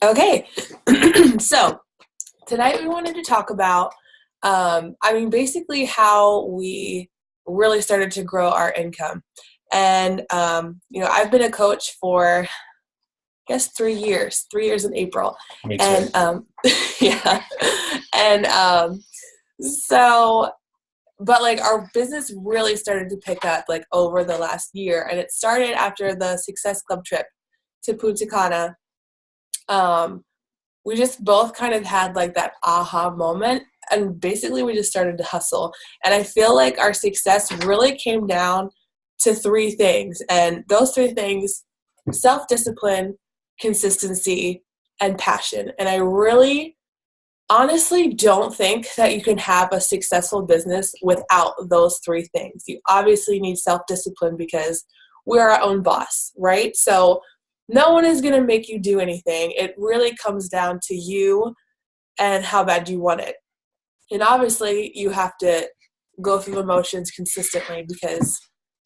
Okay. So tonight we wanted to talk about, basically how we really started to grow our income. And, I've been a coach for, I guess, 3 years in April. Me too. And, yeah. And, but like our business really started to pick up like over the last year. And it started after the Success Club trip to Punta Cana. We just both kind of had like that aha moment, and basically we just started to hustle. And I feel like our success really came down to three things, and those three things: self-discipline, consistency, and passion. And I really honestly don't think that you can have a successful business without those three things. You obviously need self-discipline because we're our own boss, right? So no one is going to make you do anything. It really comes down to you and how bad you want it. And obviously you have to go through the motions consistently, because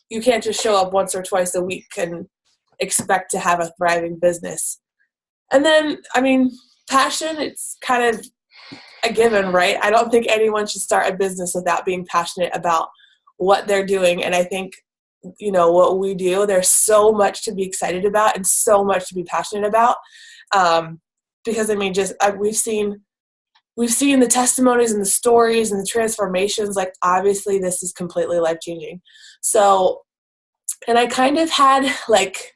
you can't just show up once or twice a week and expect to have a thriving business. And then, passion, it's kind of a given, right? I don't think anyone should start a business without being passionate about what they're doing. And I think, what we do, there's so much to be excited about and so much to be passionate about. Because we've seen the testimonies and the stories and the transformations. Like, obviously this is completely life-changing. So, and I kind of had like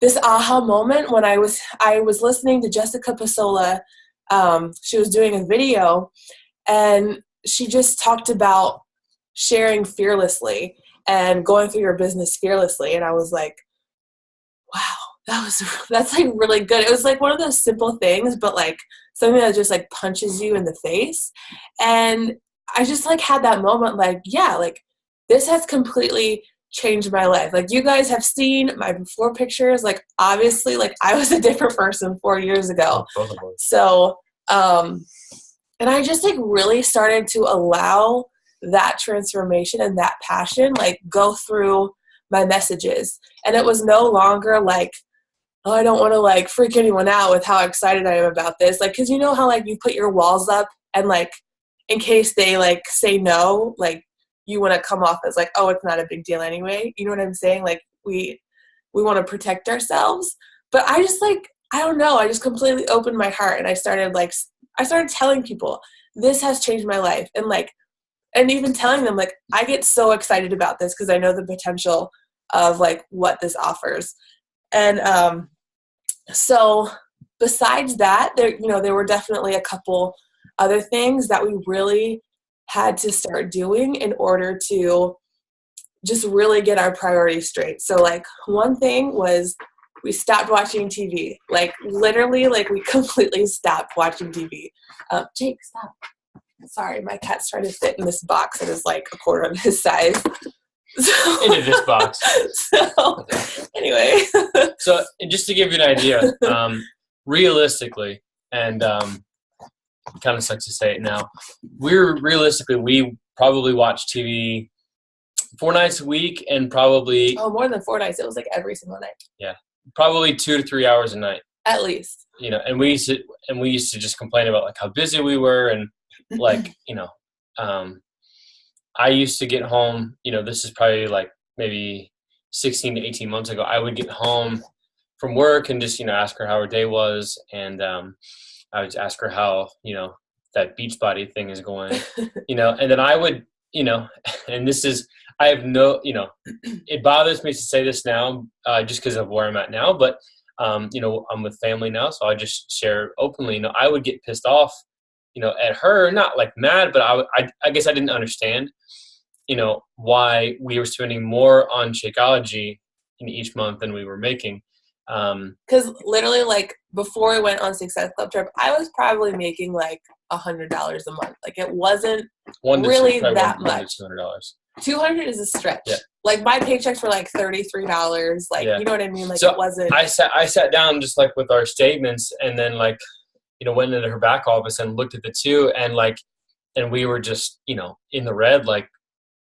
this aha moment when I was listening to Jessica Pasola. She was doing a video, and she just talked about sharing fearlessly and going through your business fearlessly. And I was like, wow, that's like really good. It was like one of those simple things, but like something that just like punches you in the face. And I just like had that moment, like, yeah, like this has completely changed my life. Like, you guys have seen my before pictures. Like, obviously, like I was a different person 4 years ago. So, and I just like really started to allow that transformation and that passion like go through my messages. And it was no longer like, oh, I don't want to like freak anyone out with how excited I am about this. Like, cause you know how like you put your walls up and like, in case they like say no, like you want to come off as like, oh, it's not a big deal anyway. You know what I'm saying? Like we want to protect ourselves. But I just like, I don't know. I just completely opened my heart, and I started telling people this has changed my life. And even telling them like, I get so excited about this because I know the potential of like what this offers. And so besides that, there were definitely a couple other things that we really had to start doing in order to just really get our priorities straight. So like one thing was we stopped watching TV. Like literally, like we completely stopped watching TV. Jake, stop. Sorry, my cat's trying to fit in this box that is like a quarter of his size. Into this box. So, anyway. So, just to give you an idea, realistically, and it kind of sucks to say it now, we probably watch TV 4 nights a week, and probably more than 4 nights. It was like every single night. Yeah, probably 2 to 3 hours a night, at least. And we used to just complain about like how busy we were, and like I used to get home. This is probably like maybe 16 to 18 months ago. I would get home from work and just ask her how her day was, and I would ask her how that Beachbody thing is going, and then I would and this is. I have no, it bothers me to say this now, just because of where I'm at now, but, I'm with family now, so I just share openly. I would get pissed off, at her, not like mad, but I guess I didn't understand, why we were spending more on Shakeology in each month than we were making. Because literally, like, before I went on Success Club trip, I was probably making like $100 a month. Like, it wasn't really that much. $200. 200 is a stretch. Yeah. Like my paychecks were like $33. Like, yeah. You know what I mean? Like, so it wasn't. I sat down just like with our statements, and then like, went into her back office and looked at the two, and like, and we were just, in the red, like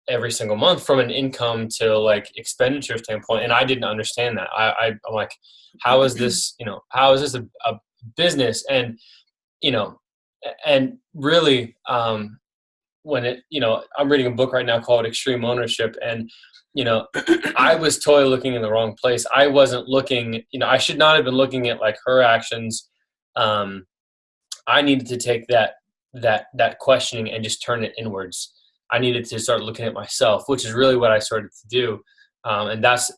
every single month from an income to like expenditure standpoint. And I didn't understand that. I'm like, how is this, how is this business. And, you know, and really, when it, I'm reading a book right now called Extreme Ownership, and, I was totally looking in the wrong place. I wasn't looking, I should not have been looking at like her actions. I needed to take that questioning and just turn it inwards. I needed to start looking at myself, which is really what I started to do. And that's,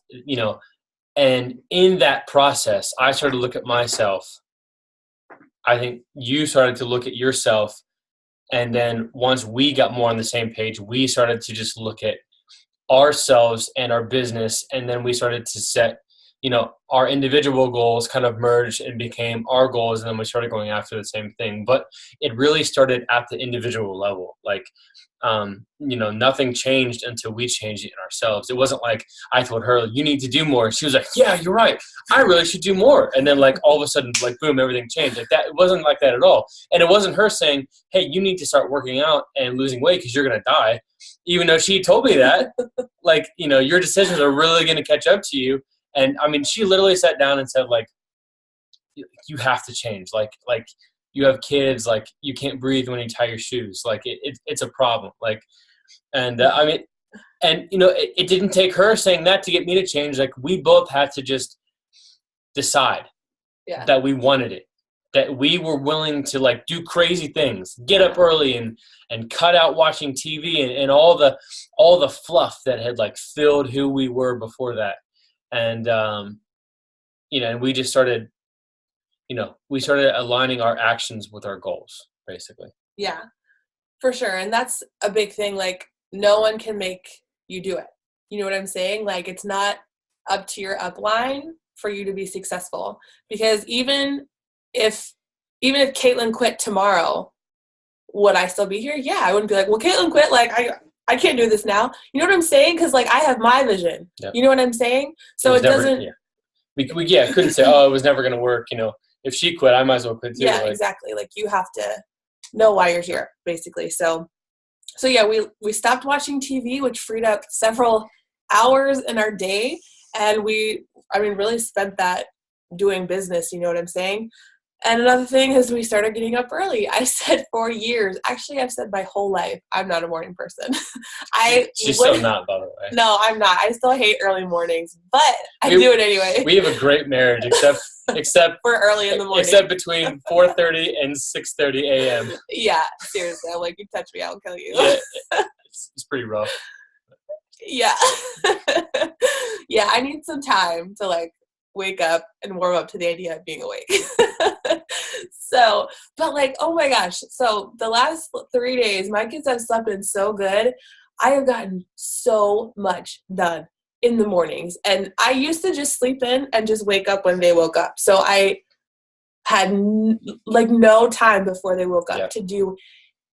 and in that process, I started to look at myself. I think you started to look at yourself. And then once we got more on the same page, we started to just look at ourselves and our business. And then we started to set, our individual goals kind of merged and became our goals. And then we started going after the same thing. But it really started at the individual level. Like, nothing changed until we changed it in ourselves. It wasn't like I told her, you need to do more. She was like, yeah, you're right. I really should do more. And then like all of a sudden, like, boom, everything changed. Like that, it wasn't like that at all. And it wasn't her saying, hey, you need to start working out and losing weight because you're going to die. Even though she told me that, like, your decisions are really going to catch up to you. And I mean, she literally sat down and said, like, you have to change. Like you have kids, like you can't breathe when you tie your shoes. Like it's a problem. Like, and I mean, and it didn't take her saying that to get me to change. Like we both had to just decide that we wanted it, that we were willing to like do crazy things, get up early and cut out watching TV and all the fluff that had like filled who we were before that. And, and we just started, we started aligning our actions with our goals, basically. Yeah, for sure. And that's a big thing. Like, no one can make you do it. You know what I'm saying? Like, it's not up to your upline for you to be successful. Because even if Caitlin quit tomorrow, would I still be here? Yeah, I wouldn't be like, well, Caitlin quit. Like, I can't do this now. You know what I'm saying? Because, like, I have my vision. Yep. You know what I'm saying? So it doesn't. Yeah. We couldn't say, oh, it was never going to work. If she quit, I might as well quit too. Yeah, exactly. Like you have to know why you're here, basically. So yeah, we stopped watching TV, which freed up several hours in our day. And we really spent that doing business. You know what I'm saying? And another thing is we started getting up early. I said for years, actually I've said my whole life, I'm not a morning person. She's still not, by the way. No, I'm not. I still hate early mornings, but I do it anyway. We have a great marriage, except we're early in the morning. Except between 4:30 and 6:30 a.m. Yeah, seriously. I'm like, you touch me, I'll kill you. Yeah, it's pretty rough. Yeah. Yeah, I need some time to like wake up and warm up to the idea of being awake. So, but like, oh my gosh. So the last 3 days, my kids have slept in so good. I have gotten so much done in the mornings. And I used to just sleep in and just wake up when they woke up. So I had no time before they woke up to do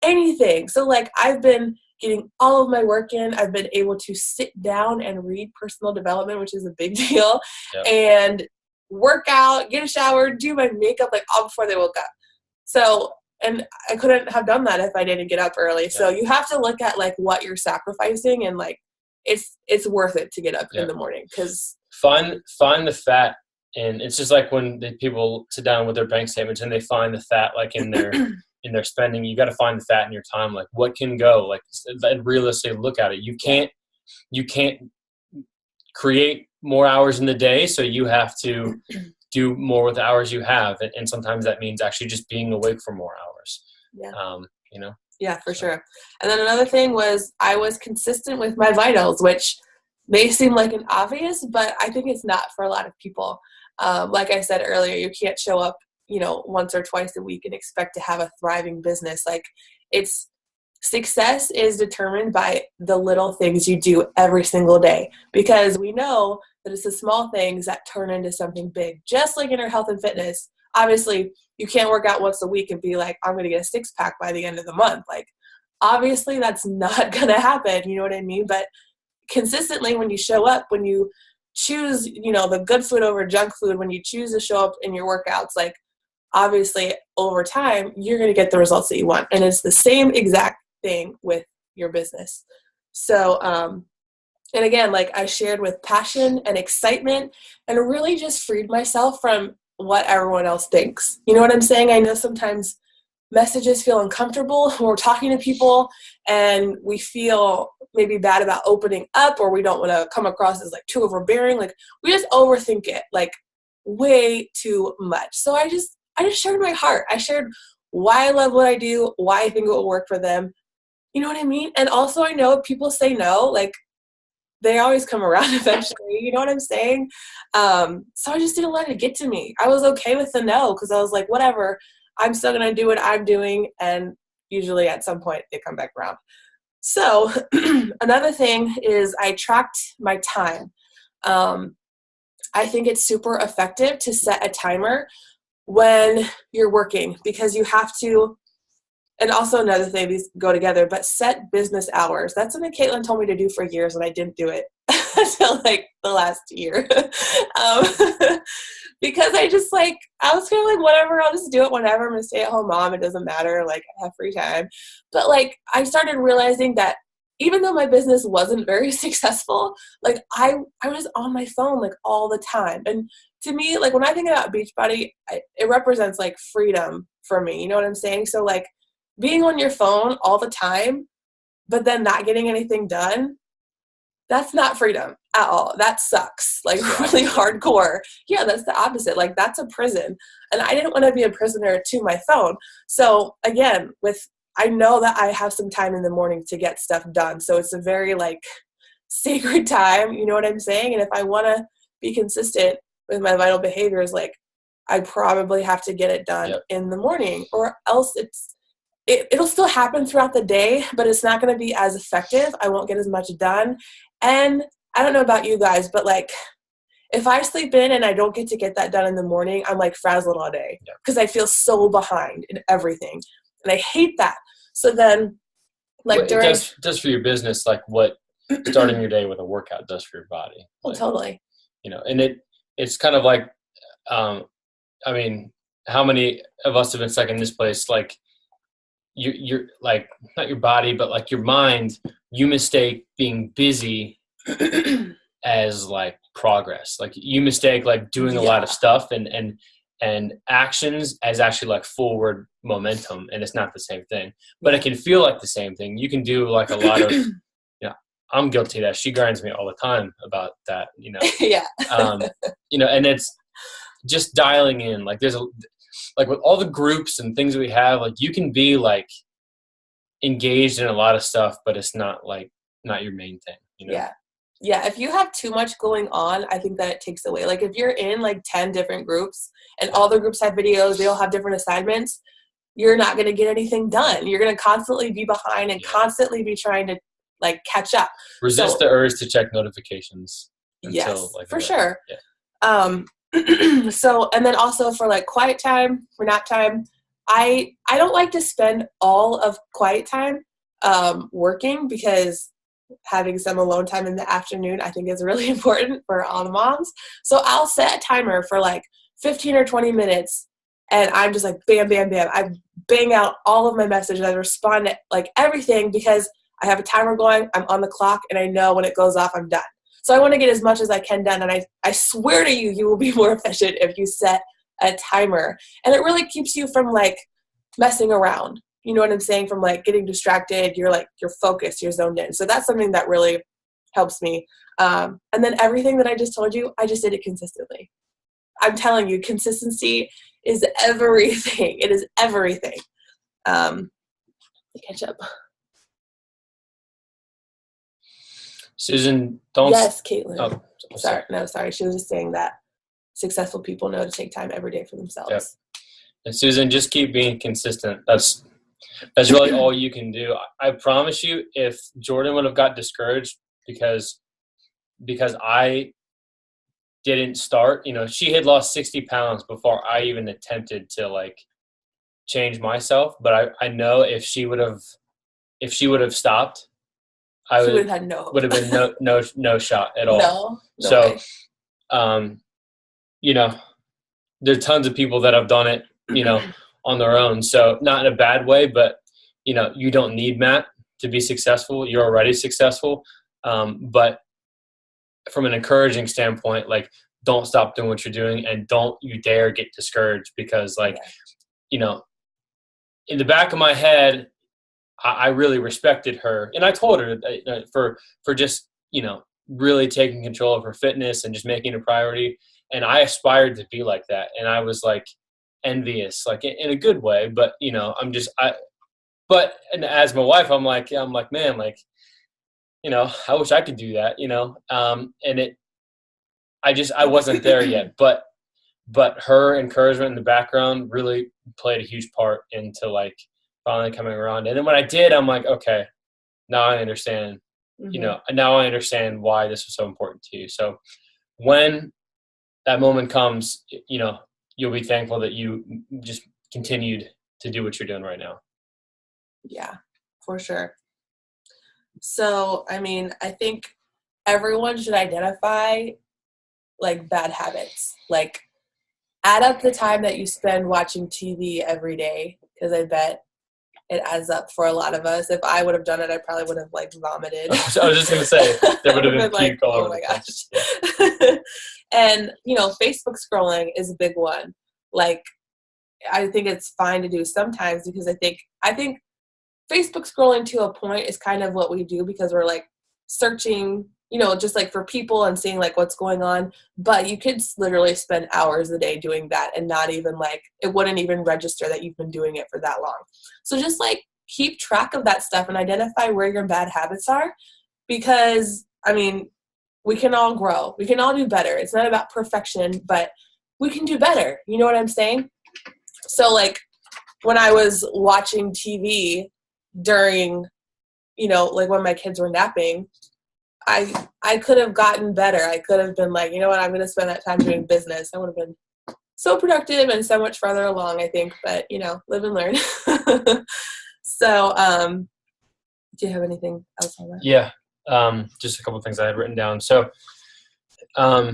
anything. So like I've been getting all of my work in. I've been able to sit down and read personal development, which is a big deal, and work out, get a shower, do my makeup like all before they woke up. So, and I couldn't have done that if I didn't get up early. Yeah. So you have to look at like what you're sacrificing, and like it's worth it to get up in the morning because find the fat. And it's just like when the people sit down with their bank statements and they find the fat like in their in their spending. You got to find the fat in your time. Like what can go? Like realistically, look at it. You can't create more hours in the day, so you have to do more with the hours you have. And sometimes that means actually just being awake for more hours. Yeah. Yeah, for sure. And then another thing was I was consistent with my vitals, which may seem like an obvious, but I think it's not for a lot of people. Like I said earlier, you can't show up, once or twice a week and expect to have a thriving business. Like success is determined by the little things you do every single day, because we know that it's the small things that turn into something big, just like in our health and fitness. Obviously, you can't work out once a week and be like, I'm going to get a six-pack by the end of the month. Like, obviously, that's not going to happen. You know what I mean? But consistently, when you show up, when you choose, the good food over junk food, when you choose to show up in your workouts, like, obviously, over time, you're going to get the results that you want. And it's the same exact thing with your business. So, and again, like I shared with passion and excitement, and really just freed myself from what everyone else thinks. You know what I'm saying? I know sometimes messages feel uncomfortable when we're talking to people and we feel maybe bad about opening up, or we don't want to come across as like too overbearing. Like we just overthink it like way too much. So I just shared my heart. I shared why I love what I do, why I think it will work for them. You know what I mean? And also I know if people say no, like they always come around eventually. You know what I'm saying? So I just didn't let it get to me. I was okay with the no because I was like, whatever, I'm still going to do what I'm doing. And usually at some point they come back around. So another thing is I tracked my time. I think it's super effective to set a timer when you're working because you have to. And also another thing, these go together, but set business hours. That's something Caitlin told me to do for years, and I didn't do it until like the last year. Because I just like, I was kind of like, whatever, I'll just do it whenever. I'm a stay-at-home mom. It doesn't matter. Like, I have free time. But like, I started realizing that even though my business wasn't very successful, like I was on my phone like all the time. And to me, like when I think about Beachbody, it represents like freedom for me. You know what I'm saying? So like, being on your phone all the time, but then not getting anything done, that's not freedom at all. That sucks. Like really hardcore. Yeah, that's the opposite. Like that's a prison. And I didn't want to be a prisoner to my phone. So again, I know that I have some time in the morning to get stuff done. So it's a very like sacred time. You know what I'm saying? And if I want to be consistent with my vital behaviors, like I probably have to get it done in the morning, or else it'll still happen throughout the day, but it's not going to be as effective. I won't get as much done. And I don't know about you guys, but like if I sleep in and I don't get to get that done in the morning, I'm like frazzled all day because I feel so behind in everything. And I hate that. So then like it does for your business, like what starting your day with a workout does for your body. Well, totally. You know, and it's kind of like, I mean, how many of us have been stuck in this place? Like, you're like not your body, but like your mind, you mistake being busy as like progress. Like you mistake like doing a lot of stuff and actions as actually like forward momentum, and it's not the same thing. But it can feel like the same thing. You can do like a lot of, you know, I'm guilty of that. She grinds me all the time about that, you know. You know, and it's just dialing in. Like there's like with all the groups and things that we have, like you can be like engaged in a lot of stuff, but it's not your main thing, you know? Yeah. If you have too much going on, I think that it takes away. Like if you're in like 10 different groups and all the groups have videos, they all have different assignments, you're not going to get anything done. You're going to constantly be behind and constantly be trying to like catch up. Resist the urge to check notifications. Yes, for sure. So, and then also for like quiet time, for nap time, I don't like to spend all of quiet time working, because having some alone time in the afternoon I think is really important for all the moms. So I'll set a timer for like 15 or 20 minutes and I'm just like bam, bam, bam. I bang out all of my messages. I respond to like everything because I have a timer going, I'm on the clock, and I know when it goes off, I'm done. So I want to get as much as I can done. And I swear to you, you will be more efficient if you set a timer. And it really keeps you from like messing around. You know what I'm saying? From like getting distracted. You're focused, you're zoned in. So that's something that really helps me. And then everything that I just told you, I just did it consistently. I'm telling you, consistency is everything. It is everything. Catch up. Susan, Yes, Caitlin. Oh, sorry. She was just saying that successful people know to take time every day for themselves. Yep. And Susan, just keep being consistent. That's really all you can do. I promise you, if Jordan would have got discouraged because I didn't start, you know, she had lost 60 pounds before I even attempted to like change myself. But I know if she would have stopped, I would have had would have been no shot at all. No way. You know, there's tons of people that have done it, you know, on their own. So not in a bad way, but you know, you don't need Matt to be successful. You're already successful. But from an encouraging standpoint, like don't stop doing what you're doing, and don't you dare get discouraged, because like, you know, in the back of my head, I really respected her, and I told her for just, you know, really taking control of her fitness and just making it a priority. And I aspired to be like that, and I was like envious, like in a good way. But you know, and as my wife, I'm like, man, like, you know, I wish I could do that, you know. I wasn't there yet, but her encouragement in the background really played a huge part into like finally coming around. And then when I did, I'm like, okay, now I understand, you know, now I understand why this was so important to you. So when that moment comes, you know, you'll be thankful that you just continued to do what you're doing right now. Yeah, for sure. So, I mean, I think everyone should identify like bad habits. Like, add up the time that you spend watching TV every day, because I bet it adds up for a lot of us. If I would have done it, I probably would have like vomited. I was just going to say, there would have been puke all over oh my gosh. And, you know, Facebook scrolling is a big one. Like, I think it's fine to do sometimes, because I think Facebook scrolling to a point is kind of what we do, because we're like searching, you know, just like for people and seeing like what's going on. But you could literally spend hours a day doing that and not even like, it wouldn't even register that you've been doing it for that long. So just like keep track of that stuff and identify where your bad habits are, because I mean, we can all grow. We can all do better. It's not about perfection, but we can do better. You know what I'm saying? So like when I was watching TV during, you know, like when my kids were napping, I could have gotten better. I could have been like, you know what, I'm going to spend that time doing business. I would have been so productive and so much farther along, I think. But, you know, live and learn. So, do you have anything else on that? Yeah. Just a couple of things I had written down. So a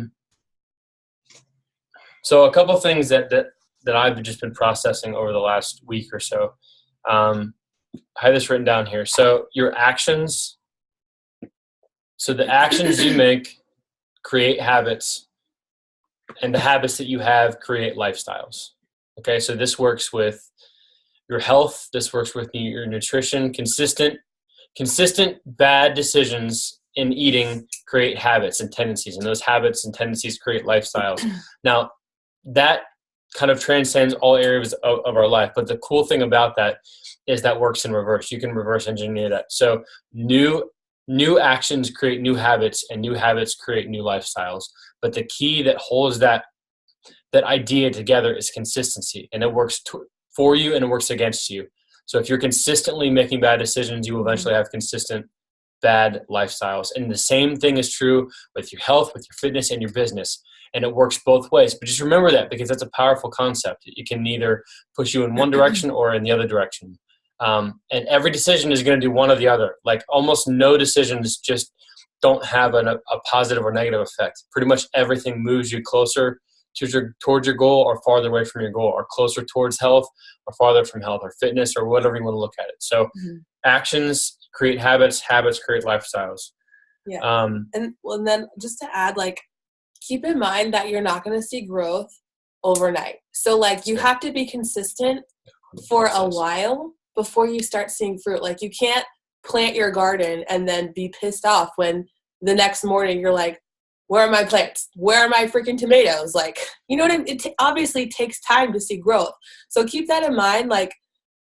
couple of things that I've just been processing over the last week or so. I have this written down here. So your actions, so the actions you make create habits, and the habits that you have create lifestyles. Okay, so this works with your health. This works with your nutrition. Consistent bad decisions in eating create habits and tendencies, and those habits and tendencies create lifestyles. Now, that kind of transcends all areas of our life. But the cool thing about that is that works in reverse. You can reverse engineer that. So new actions create new habits, and new habits create new lifestyles. But the key that holds that idea together is consistency, and it works for you and it works against you. So if you're consistently making bad decisions, you will eventually have consistent bad lifestyles. And the same thing is true with your health, with your fitness, and your business. And it works both ways. But just remember that, because that's a powerful concept. It can either push you in one direction or in the other direction. And every decision is going to do one or the other. Like almost no decisions just don't have a positive or negative effect. Pretty much everything moves you closer towards your goal or farther away from your goal, or closer towards health or farther from health, or fitness, or whatever you want to look at it. So actions create habits, habits create lifestyles. Yeah. And then just to add, like, keep in mind that you're not going to see growth overnight. So like you have to be consistent for a while before you start seeing fruit. Like you can't plant your garden and then be pissed off when the next morning you're like, where are my plants? Where are my freaking tomatoes? Like, you know what I mean? It obviously takes time to see growth. So keep that in mind. Like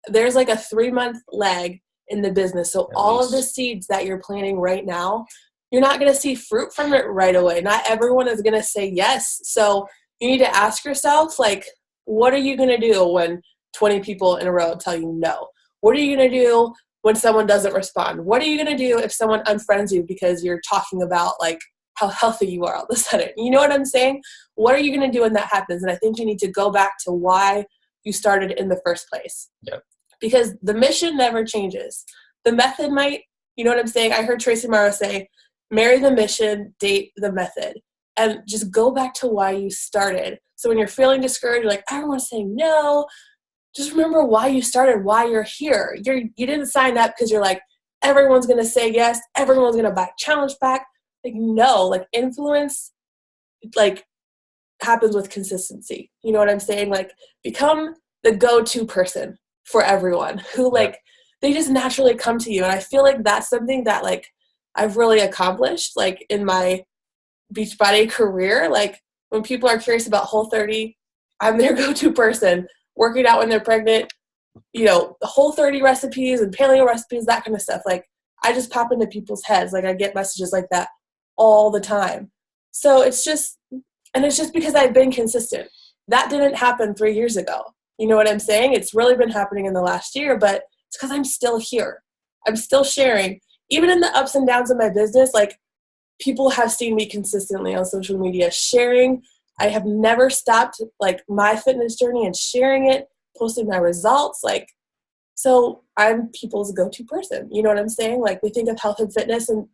there's like a 3-month lag in the business. So all of the seeds that you're planting right now, you're not going to see fruit from it right away. Not everyone is going to say yes. So you need to ask yourself, like, what are you going to do when 20 people in a row tell you no? What are you going to do when someone doesn't respond? What are you going to do if someone unfriends you because you're talking about like how healthy you are all of a sudden? You know what I'm saying? What are you going to do when that happens? And I think you need to go back to why you started in the first place. Yep. Because the mission never changes. The method might, you know what I'm saying? I heard Tracy Morrow say, marry the mission, date the method. And just go back to why you started. So when you're feeling discouraged, you're like, everyone's saying no. Just remember why you started, why you're here. You didn't sign up because you're like, everyone's going to say yes. Everyone's going to buy challenge pack. Like, no, like influence, like happens with consistency. You know what I'm saying? Like, become the go-to person for everyone who like, they just naturally come to you. And I feel like that's something that like I've really accomplished like in my Beachbody career. Like when people are curious about Whole30, I'm their go-to person. Working out when they're pregnant, you know, the Whole30 recipes and paleo recipes, that kind of stuff. Like I just pop into people's heads. Like I get messages like that all the time. So it's just because I've been consistent. That didn't happen 3 years ago. You know what I'm saying? It's really been happening in the last year, but it's because I'm still here. I'm still sharing. Even in the ups and downs of my business, like people have seen me consistently on social media sharing. I have never stopped like my fitness journey and sharing it, posting my results. Like, so I'm people's go-to person. You know what I'm saying? Like they think of health and fitness and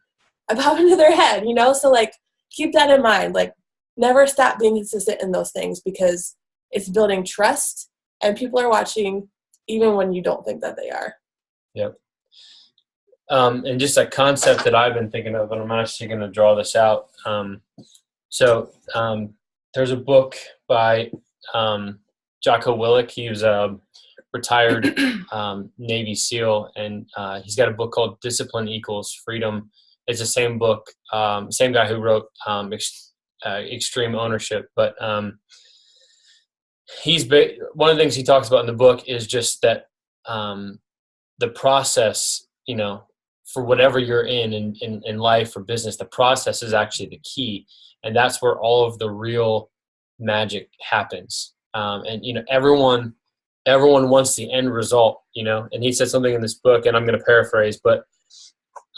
I pop into their head, you know? So like keep that in mind. Like never stop being consistent in those things because it's building trust and people are watching even when you don't think that they are. Yep. And just a concept that I've been thinking of, and I'm actually going to draw this out. There's a book by Jocko Willink. He was a retired Navy SEAL, and he's got a book called Discipline Equals Freedom. It's the same book, same guy who wrote Extreme Ownership. But one of the things he talks about in the book is just that the process, you know, for whatever you're in life or business, the process is actually the key. And that's where all of the real magic happens. And, you know, everyone wants the end result, you know, and he said something in this book, and I'm going to paraphrase, but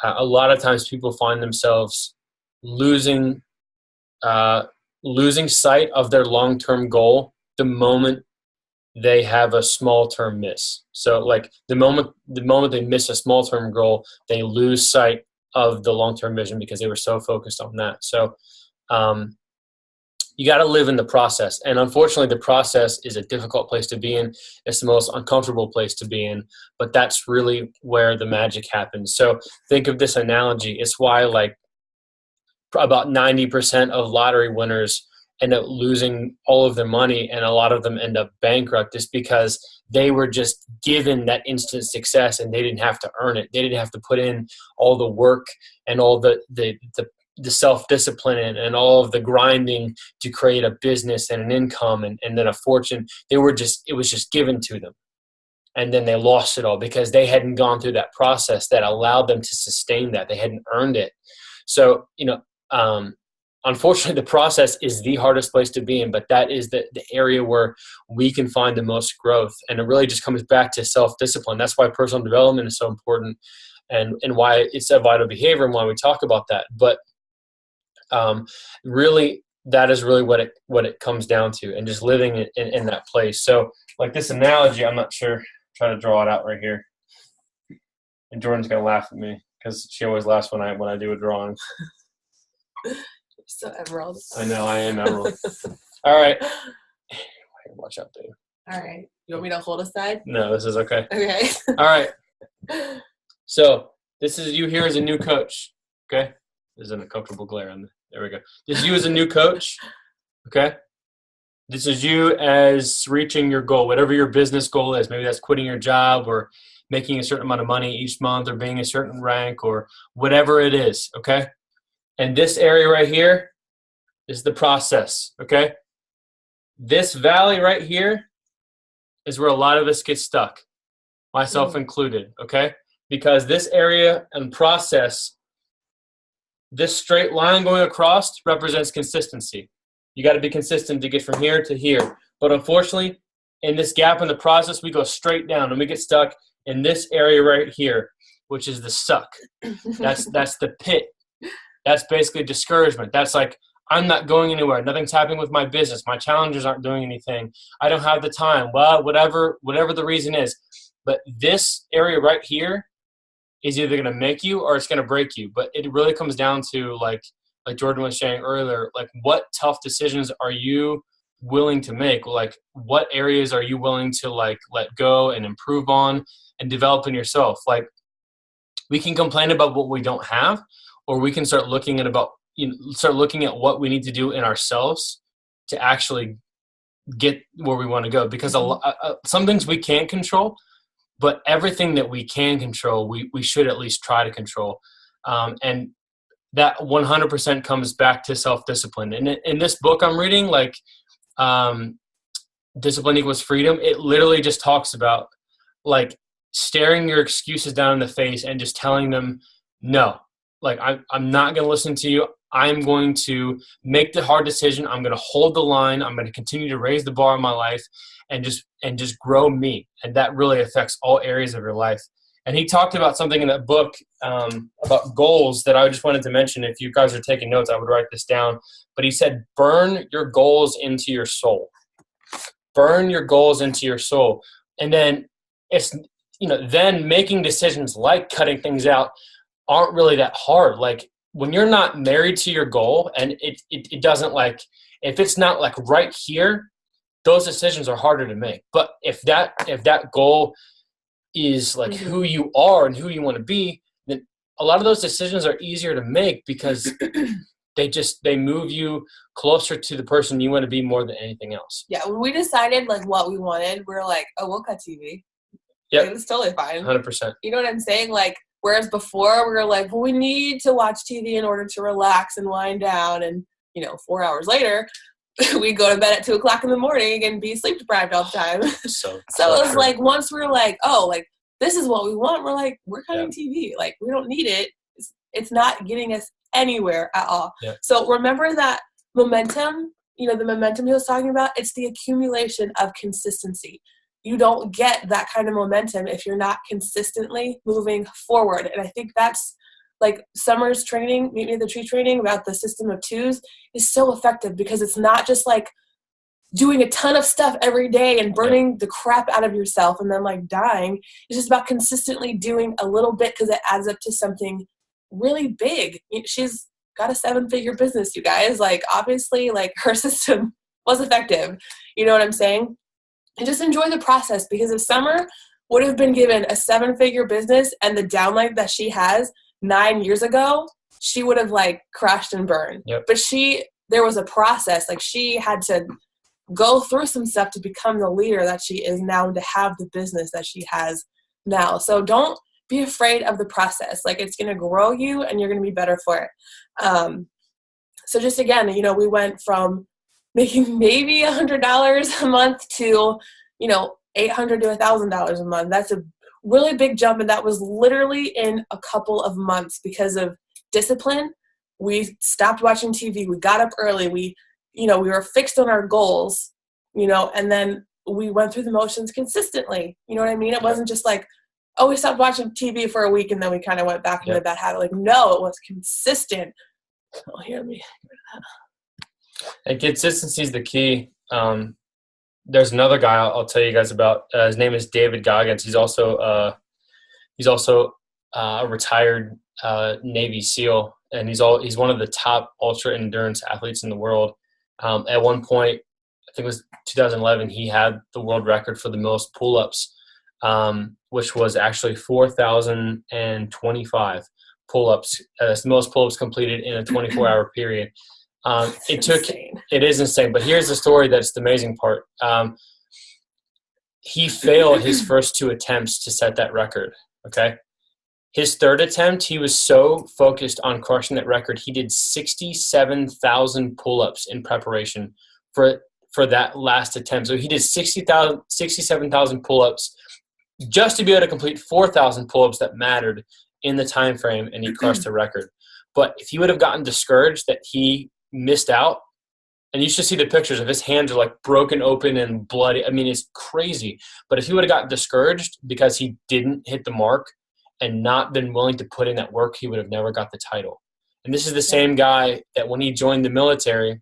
a lot of times people find themselves losing sight of their long-term goal the moment they have a small-term miss. So like the moment they miss a small-term goal, they lose sight of the long-term vision because they were so focused on that. So you got to live in the process. And unfortunately, the process is a difficult place to be in. It's the most uncomfortable place to be in, but that's really where the magic happens. So think of this analogy. It's why like about 90% of lottery winners end up losing all of their money, and a lot of them end up bankrupt just because they were just given that instant success and they didn't have to earn it. They didn't have to put in all the work and all the self-discipline and all of the grinding to create a business and an income and then a fortune. It was just given to them. And then they lost it all because they hadn't gone through that process that allowed them to sustain that. They hadn't earned it. So, you know, unfortunately, the process is the hardest place to be in, but that is the area where we can find the most growth. And it really just comes back to self-discipline. That's why personal development is so important and why it's a vital behavior and why we talk about that. But really, that is really what it comes down to, and just living in that place. So like this analogy, I'm not sure, try to draw it out right here. And Jordan's going to laugh at me because she always laughs when I do a drawing. So Emerald. I know, I am Emerald. All right. Watch out, Dave. All right. You want me to hold aside? No, this is okay. Okay. All right. So this is you here as a new coach. Okay. There's an uncomfortable glare on there we go. This is you as a new coach. Okay. This is you as reaching your goal, whatever your business goal is. Maybe that's quitting your job or making a certain amount of money each month or being a certain rank or whatever it is. Okay. And this area right here is the process, okay? This valley right here is where a lot of us get stuck, myself included, okay? Because this area and process, this straight line going across represents consistency. You got to be consistent to get from here to here. But unfortunately, in this gap in the process, we go straight down and we get stuck in this area right here, which is the suck. That's the pit. That's basically discouragement. That's like, I'm not going anywhere. Nothing's happening with my business. My challengers aren't doing anything. I don't have the time. Well, whatever the reason is. But this area right here is either going to make you or it's going to break you. But it really comes down to like Jordan was saying earlier, like what tough decisions are you willing to make? Like what areas are you willing to like let go and improve on and develop in yourself? Like we can complain about what we don't have, or we can start looking at what we need to do in ourselves to actually get where we want to go, because some things we can't control, but everything that we can control, we should at least try to control. And that 100% comes back to self-discipline. And in this book I'm reading, like Discipline Equals Freedom, it literally just talks about like staring your excuses down in the face and just telling them, no, like I'm not going to listen to you. I'm going to make the hard decision. I'm going to hold the line. I'm going to continue to raise the bar in my life and just grow me. And that really affects all areas of your life. And he talked about something in that book about goals that I just wanted to mention. If you guys are taking notes, I would write this down. But he said, burn your goals into your soul. Burn your goals into your soul. And then then making decisions like cutting things out aren't really that hard. Like when you're not married to your goal and it doesn't, like, if it's not like right here, those decisions are harder to make. But if that goal is like who you are and who you want to be, then a lot of those decisions are easier to make because they move you closer to the person you want to be more than anything else. Yeah, when we decided like what we wanted, we were like, oh, we'll cut TV. Yeah, like, it's totally fine. 100%. You know what I'm saying? Like, whereas before we were like, well, we need to watch TV in order to relax and wind down, and 4 hours later, we go to bed at 2:00 in the morning and be sleep deprived all the time. So it was like, once we're like, oh, like this is what we want, we're like, we're cutting TV. Like, we don't need it. It's not getting us anywhere at all. Yeah. So remember that momentum, the momentum he was talking about, it's the accumulation of consistency. You don't get that kind of momentum if you're not consistently moving forward. And I think that's like Summer's training, Meet Me at the Tree training about the system of twos is so effective because it's not just like doing a ton of stuff every day and burning the crap out of yourself and then like dying. It's just about consistently doing a little bit because it adds up to something really big. She's got a 7-figure business, you guys. Like, obviously, like, her system was effective. You know what I'm saying? And just enjoy the process, because if Summer would have been given a 7-figure business and the downline that she has 9 years ago, she would have like crashed and burned. Yep. But there was a process. Like, she had to go through some stuff to become the leader that she is now and to have the business that she has now. So don't be afraid of the process. Like, it's going to grow you and you're going to be better for it. So just again, we went from making maybe $100 a month to, $800 to $1,000 a month. That's a really big jump. And that was literally in a couple of months because of discipline. We stopped watching TV. We got up early. We were fixed on our goals, and then we went through the motions consistently. You know what I mean? It wasn't just like, oh, we stopped watching TV for a week and then we kind of went back into that habit. Like, no, it was consistent. Oh, here, let me get rid of that. And consistency is the key. There's another guy I'll tell you guys about. His name is David Goggins. He's also a retired Navy SEAL, and he's one of the top ultra endurance athletes in the world. At one point, I think it was 2011, he had the world record for the most pull-ups, which was actually 4,025 pull-ups. That's the most pull-ups completed in a 24-hour period. It is insane, but here's the story that's the amazing part. He failed his first 2 attempts to set that record, okay? His third attempt, he was so focused on crushing that record, he did 67,000 pull-ups in preparation for that last attempt. So he did 67,000 pull-ups just to be able to complete 4,000 pull-ups that mattered in the time frame, and he crushed the record. But if he would have gotten discouraged that he missed out, and you should see the pictures of his hands are like broken open and bloody. I mean, it's crazy. But if he would have gotten discouraged because he didn't hit the mark and not been willing to put in that work, he would have never got the title. And this is the same guy that when he joined the military,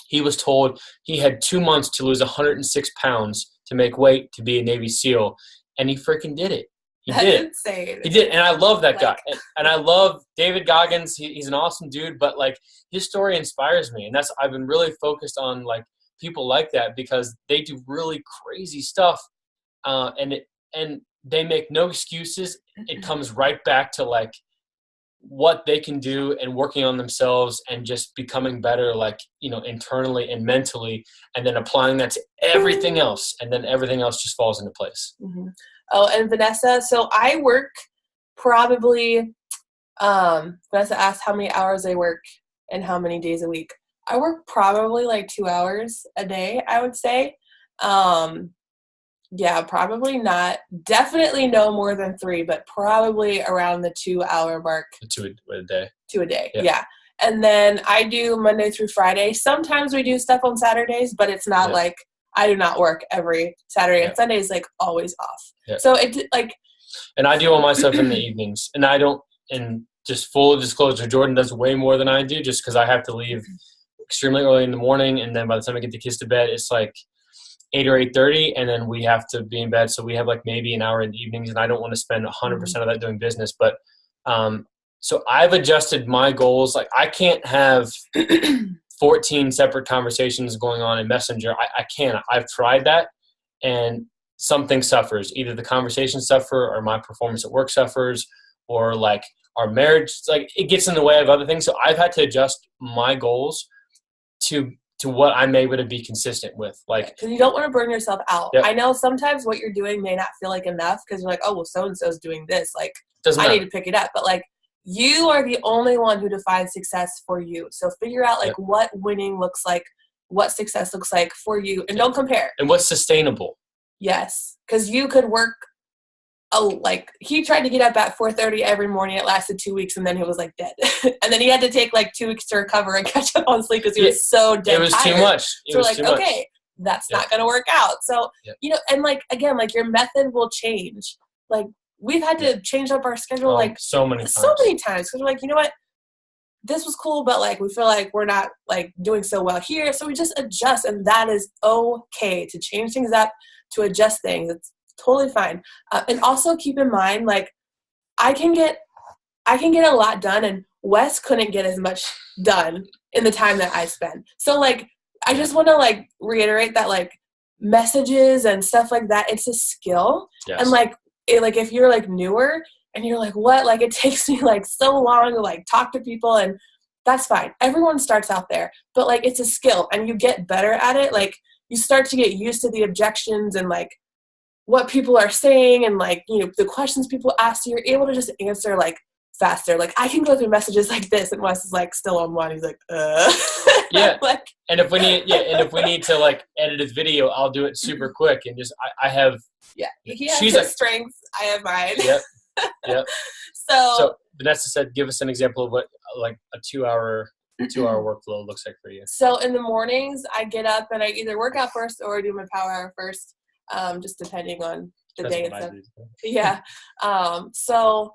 he was told he had 2 months to lose 106 pounds to make weight to be a Navy SEAL. And he freaking did it. He did. Insane. He did. And I love that guy. And I love David Goggins. He's an awesome dude, but like his story inspires me. And I've been really focused on like people like that because they do really crazy stuff. And they make no excuses. It comes right back to like what they can do and working on themselves and just becoming better, like, internally and mentally, and then applying that to everything else. And then everything else just falls into place. Mm-hmm. Oh, and Vanessa, so I work probably, Vanessa asked how many hours I work and how many days a week. I work probably like 2 hours a day, I would say. Yeah, probably not. Definitely no more than 3, but probably around the 2-hour mark. 2 a day. 2 a day, yeah. And then I do Monday through Friday. Sometimes we do stuff on Saturdays, but it's not like I do not work every Saturday, and Sunday is like always off. So it like. And I do all my stuff in the evenings, and I don't. And just full disclosure, Jordan does way more than I do, just because I have to leave extremely early in the morning, and then by the time I get the kids to bed, it's like 8 or 8:30, and then we have to be in bed. So we have like maybe an hour in the evenings, and I don't want to spend 100% of that doing business. But so I've adjusted my goals. Like I can't have 14 separate conversations going on in Messenger. I can't. I've tried that, and something suffers. Either the conversations suffer, or my performance at work suffers, or like our marriage, like it gets in the way of other things. So I've had to adjust my goals to what I'm able to be consistent with. Like, because you don't want to burn yourself out. I know sometimes what you're doing may not feel like enough because you're like, oh, well, so-and-so's doing this. Like, I need to pick it up. But like, you are the only one who defines success for you. So figure out like what winning looks like, what success looks like for you, and don't compare. And what's sustainable. Yes. Because you could work, like he tried to get up at 4:30 every morning. It lasted 2 weeks, and then he was like dead. And then he had to take like 2 weeks to recover and catch up on sleep because he was so dead. It was tired. too much. So we're like, okay, that's not going to work out. So, and like, again, like your method will change. Like we've had to change up our schedule like so many times because we're like, you know what? This was cool, but like we feel like we're not like doing so well here. So we just adjust, and that is okay to change things up, to adjust things. It's totally fine. And also keep in mind, like I can get a lot done, and Wes couldn't get as much done in the time that I spend. So like, I just want to like reiterate that like messages and stuff like that, it's a skill. And like, like if you're like newer and you're like, what? Like it takes me like so long to like talk to people, and that's fine. Everyone starts out there, but like it's a skill, and you get better at it. Like you start to get used to the objections and like what people are saying, and like, the questions people ask you, you're able to just answer like faster. Like I can go through messages like this, and Wes is like still on one. He's like, yeah. Like, and if we need to like edit a video, I'll do it super quick, and just I have. Yeah, he has his strengths. I have mine. Yep. So Vanessa said, give us an example of what like a 2-hour workflow looks like for you. So in the mornings, I get up and I either work out first or do my power hour first, just depending on the day and stuff. Yeah. So,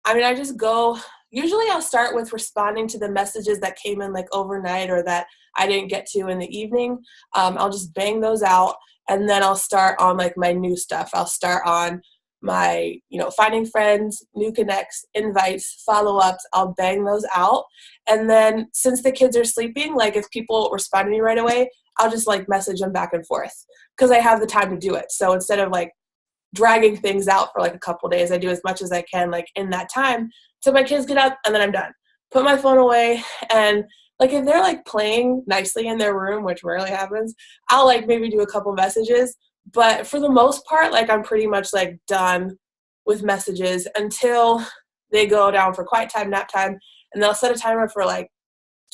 I mean, I just go. Usually I'll start with responding to the messages that came in like overnight or that I didn't get to in the evening. I'll just bang those out, and then I'll start on like my new stuff. I'll start on my, finding friends, new connects, invites, follow-ups. I'll bang those out. And then since the kids are sleeping, like if people respond to me right away, I'll just like message them back and forth because I have the time to do it. So instead of like dragging things out for like a couple days, I do as much as I can like in that time till my kids get up, and then I'm done. Put my phone away, and like if they're like playing nicely in their room, which rarely happens, I'll like maybe do a couple messages. But for the most part, like I'm pretty much like done with messages until they go down for quiet time, nap time, and they'll set a timer for like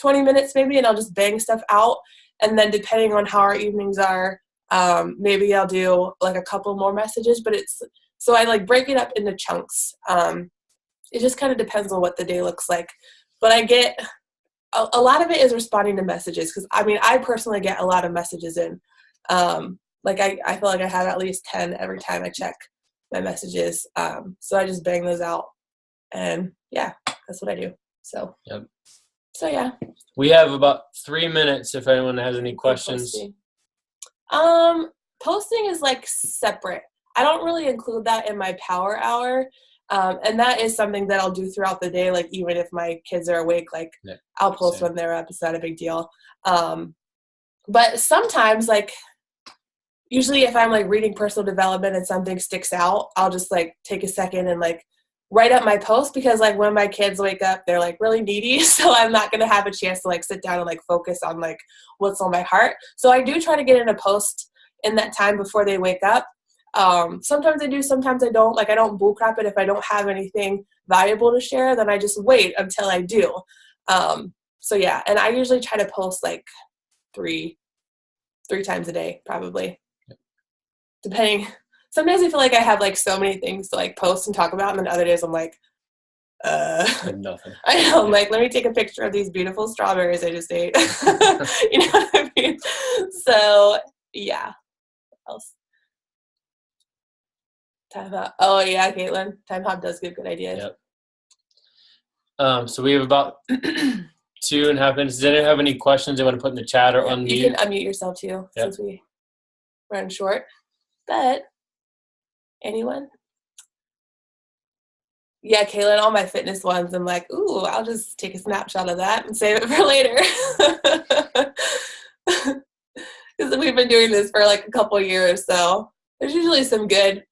20 minutes maybe, and I'll just bang stuff out. And then depending on how our evenings are, maybe I'll do like a couple more messages, but so I like break it up into chunks. It just kind of depends on what the day looks like. But I get a lot of it is responding to messages, because I mean, I personally get a lot of messages in. Like I feel like I have at least 10 every time I check my messages. So I just bang those out, and yeah, that's what I do. So, So yeah. We have about 3 minutes if anyone has any questions. Posting is like separate. I don't really include that in my power hour. And that is something that I'll do throughout the day. Like even if my kids are awake, like I'll post when they're up. It's not a big deal. But sometimes like, usually if I'm like reading personal development and something sticks out, I'll just like take a second and like write up my post because like when my kids wake up, they're like really needy. So I'm not going to have a chance to like sit down and like focus on like what's on my heart. So I do try to get in a post in that time before they wake up. Sometimes I do, sometimes I don't. Like I don't bullcrap it. If I don't have anything valuable to share, then I just wait until I do. So yeah, and I usually try to post like three times a day, probably. Depending. Sometimes I feel like I have like so many things to like post and talk about, and then other days I'm like, nothing. I know, I'm like, let me take a picture of these beautiful strawberries I just ate. You know what I mean? So yeah. What else? Time Hop. Oh yeah, Caitlin. Time Hop does give good ideas. Yep. So we have about 2.5 minutes. Does anyone have any questions they want to put in the chat or unmute? You can unmute yourself too, since we run short. But anyone? Yeah, Kaylin, all my fitness ones, I'm like, ooh, I'll just take a snapshot of that and save it for later. Because we've been doing this for like a couple years, so there's usually some good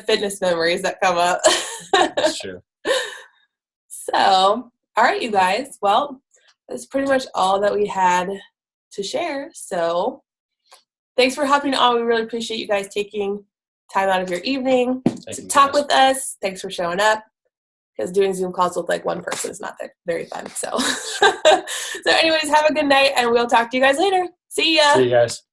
fitness memories that come up. That's true. So, all right, you guys. Well, that's pretty much all that we had to share. So, thanks for hopping on. We really appreciate you guys taking time out of your evening to talk with us. Thanks for showing up. Because doing Zoom calls with like one person is not that very fun. So, anyways, have a good night, and we'll talk to you guys later. See ya. See you guys.